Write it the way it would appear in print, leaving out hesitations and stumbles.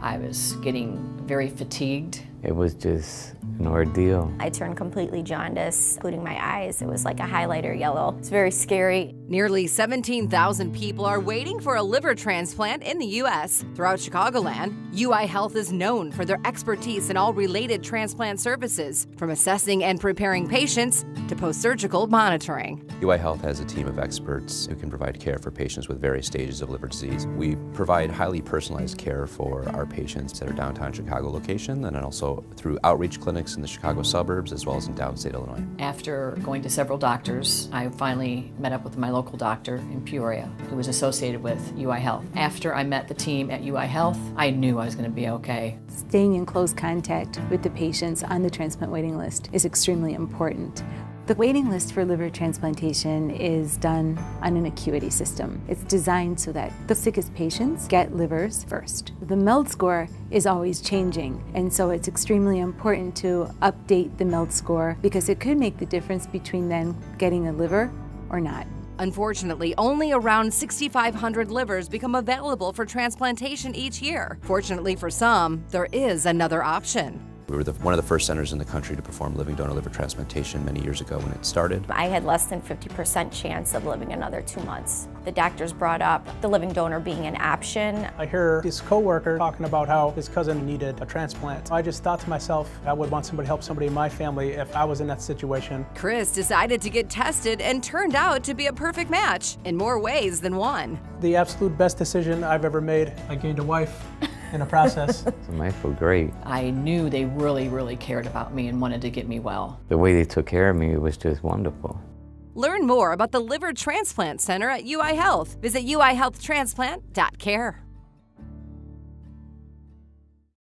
I was getting very fatigued. It was just an ordeal. I turned completely jaundiced, including my eyes. It was like a highlighter yellow. It's very scary. Nearly 17,000 people are waiting for a liver transplant in the U.S. Throughout Chicagoland, UI Health is known for their expertise in all related transplant services, from assessing and preparing patients to post-surgical monitoring. UI Health has a team of experts who can provide care for patients with various stages of liver disease. We provide highly personalized care for our patients at our downtown Chicago location, and then also through outreach clinics in the Chicago suburbs as well as in downstate Illinois. After going to several doctors, I finally met up with my local doctor in Peoria, who was associated with UI Health. After I met the team at UI Health, I knew I was going to be okay. Staying in close contact with the patients on the transplant waiting list is extremely important. The waiting list for liver transplantation is done on an acuity system. It's designed so that the sickest patients get livers first. The MELD score is always changing, and so it's extremely important to update the MELD score because it could make the difference between then getting a liver or not. Unfortunately, only around 6,500 livers become available for transplantation each year. Fortunately for some, there is another option. We were one of the first centers in the country to perform living donor liver transplantation many years ago when it started. I had less than 50% chance of living another 2 months. The doctors brought up the living donor being an option. I hear his coworker talking about how his cousin needed a transplant. I just thought to myself, I would want somebody to help somebody in my family if I was in that situation. Chris decided to get tested and turned out to be a perfect match in more ways than one. The absolute best decision I've ever made. I gained a wife in a process. So I feel great. I knew they really, really cared about me and wanted to get me well. The way they took care of me was just wonderful. Learn more about the Liver Transplant Center at UI Health. Visit uihealthtransplant.care.